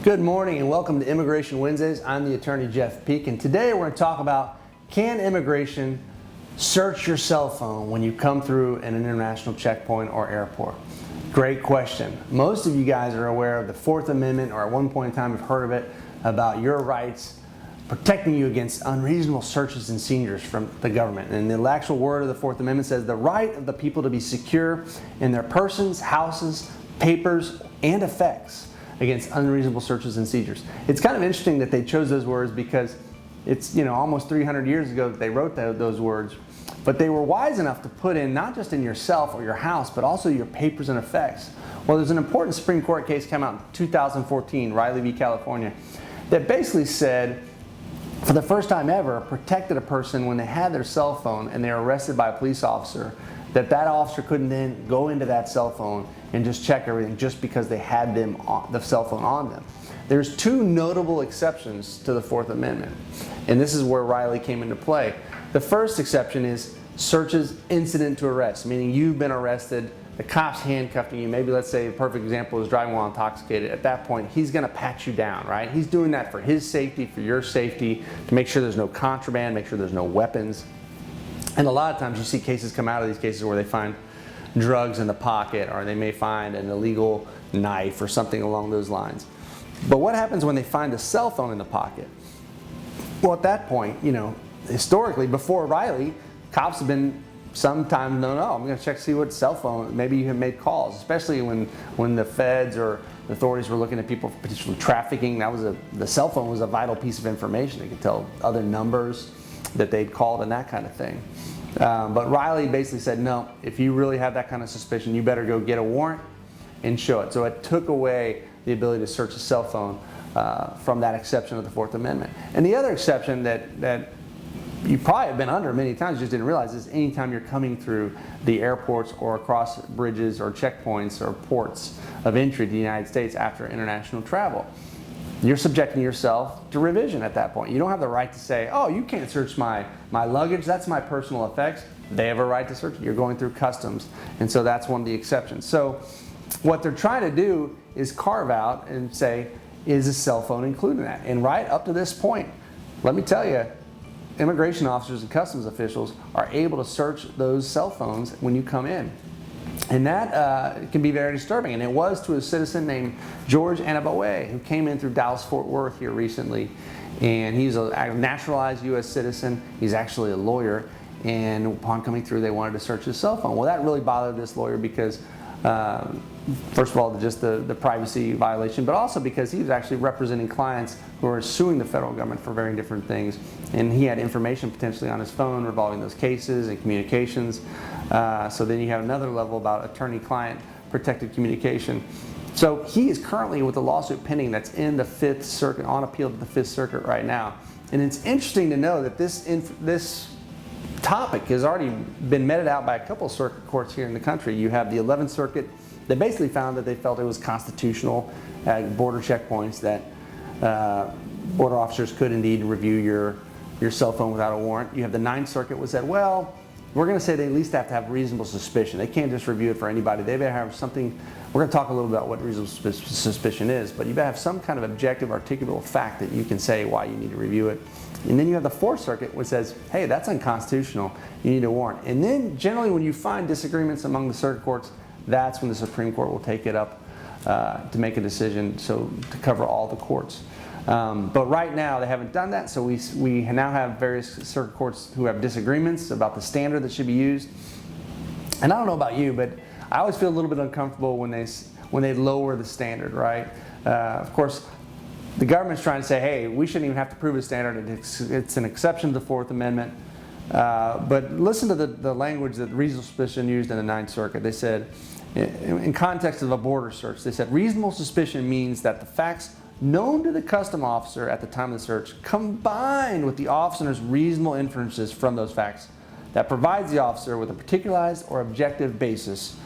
Good morning and welcome to Immigration Wednesdays. I'm the attorney Jeff Peek, and today we're going to talk about, can immigration search your cell phone when you come through an international checkpoint or airport? Great question. Most of you guys are aware of the Fourth Amendment, or at one point in time have heard of it, about your rights protecting you against unreasonable searches and seizures from the government. And the actual word of the Fourth Amendment says the right of the people to be secure in their persons, houses, papers, and effects against unreasonable searches and seizures. It's kind of interesting that they chose those words because it's almost 300 years ago that they wrote those words, but they were wise enough to put in not just in yourself or your house, but also your papers and effects. Well, there's an important Supreme Court case came out in 2014, Riley v. California, that basically said, for the first time ever, protected a person when they had their cell phone and they were arrested by a police officer, that officer couldn't then go into that cell phone and just check everything just because they had the cell phone on them. There's two notable exceptions to the Fourth Amendment, and this is where Riley came into play. The first exception is searches incident to arrest, meaning you've been arrested, the cop's handcuffing you. Maybe, let's say, a perfect example is driving while intoxicated. At that point, he's going to pat you down, right? He's doing that for his safety, for your safety, to make sure there's no contraband, make sure there's no weapons. And a lot of times you see cases come out of these cases where they find drugs in the pocket, or they may find an illegal knife or something along those lines. But what happens when they find a cell phone in the pocket? Well, at that point, historically, before Riley, cops have been sometimes, no, I'm going to check to see what cell phone, maybe you have made calls, especially when the feds or the authorities were looking at people for potential trafficking. The cell phone was a vital piece of information. They could tell other numbers that they'd called and that kind of thing. But Riley basically said, no, if you really have that kind of suspicion, you better go get a warrant and show it. So it took away the ability to search a cell phone from that exception of the Fourth Amendment. And the other exception that you probably have been under many times, just didn't realize, is anytime you're coming through the airports or across bridges or checkpoints or ports of entry to the United States after international travel. You're subjecting yourself to revision at that point. You don't have the right to say, oh, you can't search my luggage, that's my personal effects. They have a right to search it. You're going through customs, and so that's one of the exceptions. So what they're trying to do is carve out and say, is a cell phone included in that? And right up to this point, let me tell you, immigration officers and customs officials are able to search those cell phones when you come in. And that can be very disturbing. And it was to a citizen named George Anabawe, who came in through Dallas-Fort Worth here recently. And he's a naturalized U.S. citizen. He's actually a lawyer. And upon coming through, they wanted to search his cell phone. Well, that really bothered this lawyer because, first of all, just the privacy violation, but also because he was actually representing clients who are suing the federal government for very different things. And he had information potentially on his phone revolving those cases and communications. So then you have another level about attorney-client protected communication. So he is currently with a lawsuit pending that's in the Fifth Circuit, on appeal to the Fifth Circuit right now. And it's interesting to know that this topic has already been meted out by a couple of circuit courts here in the country. You have the 11th Circuit that basically found that they felt it was constitutional at border checkpoints that border officers could indeed review your cell phone without a warrant. You have the 9th Circuit which said, well, we're going to say they at least have to have reasonable suspicion. They can't just review it for anybody. They better have something. We're going to talk a little about what reasonable suspicion is, but you better have some kind of objective, articulable fact that you can say why you need to review it. And then you have the 4th Circuit which says, hey, that's unconstitutional. You need a warrant. And then generally when you find disagreements among the circuit courts, that's when the Supreme Court will take it up to make a decision, so to cover all the courts. But right now they haven't done that, so we now have various circuit courts who have disagreements about the standard that should be used. And I don't know about you, but I always feel a little bit uncomfortable when they lower the standard, right? Of course, the government's trying to say, hey, we shouldn't even have to prove a standard. It's an exception to the Fourth Amendment. But listen to the language that reasonable suspicion used in the 9th Circuit. They said, in context of a border search, they said reasonable suspicion means that the facts known to the custom officer at the time of the search, combined with the officer's reasonable inferences from those facts, that provides the officer with a particularized or objective basis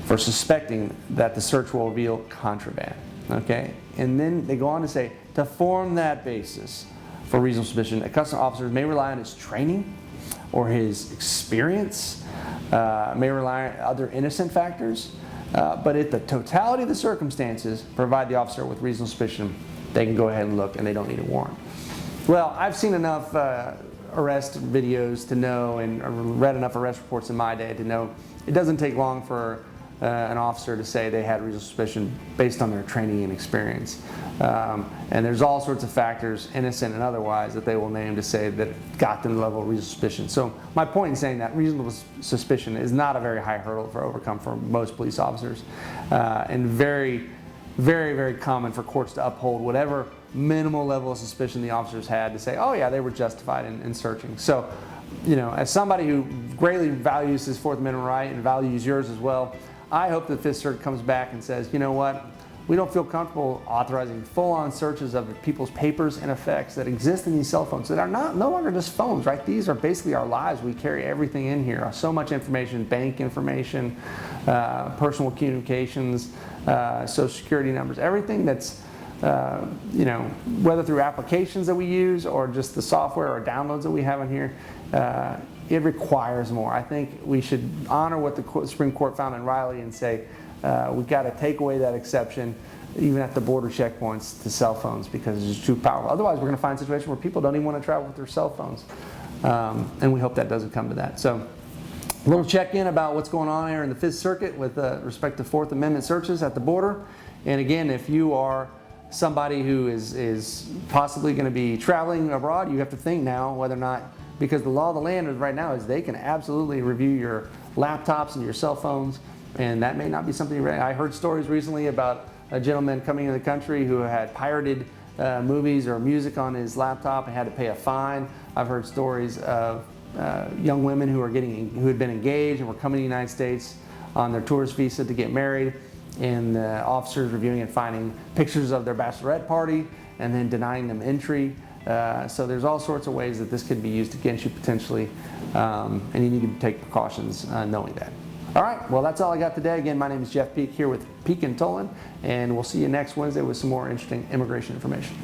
for suspecting that the search will reveal contraband. Okay? And then they go on to say, to form that basis for reasonable suspicion, a custom officer may rely on his training or his experience, may rely on other innocent factors, But if the totality of the circumstances provide the officer with reasonable suspicion, they can go ahead and look and they don't need a warrant. Well, I've seen enough arrest videos to know, and read enough arrest reports in my day to know it doesn't take long for an officer to say they had reasonable suspicion based on their training and experience. And there's all sorts of factors, innocent and otherwise, that they will name to say that got them the level of reasonable suspicion. So my point in saying that reasonable suspicion is not a very high hurdle to overcome for most police officers, and very, very, very common for courts to uphold whatever minimal level of suspicion the officers had to say, oh yeah, they were justified in searching. So, you know, as somebody who greatly values his Fourth Amendment right and values yours as well, I hope that Fifth Circuit comes back and says, you know what, we don't feel comfortable authorizing full-on searches of people's papers and effects that exist in these cell phones that are no longer just phones, right? These are basically our lives. We carry everything in here. So much information, bank information, personal communications, social security numbers, everything that's, you know, whether through applications that we use or just the software or downloads that we have in here, it requires more. I think we should honor what the Supreme Court found in Riley and say, we've got to take away that exception, even at the border checkpoints, to cell phones, because it's too powerful. Otherwise, we're going to find a situation where people don't even want to travel with their cell phones. And we hope that doesn't come to that. So a little check-in about what's going on here in the Fifth Circuit with respect to Fourth Amendment searches at the border. And again, if you are somebody who is possibly going to be traveling abroad, you have to think now whether or not, because the law of the land right now is they can absolutely review your laptops and your cell phones, and that may not be something you're ready. I heard stories recently about a gentleman coming into the country who had pirated movies or music on his laptop and had to pay a fine. I've heard stories of young women who had been engaged and were coming to the United States on their tourist visa to get married, and officers reviewing and finding pictures of their bachelorette party and then denying them entry. So there's all sorts of ways that this could be used against you potentially, and you need to take precautions knowing that. All right, well, that's all I got today. Again, my name is Jeff Peek here with Peek and Tolan, and we'll see you next Wednesday with some more interesting immigration information.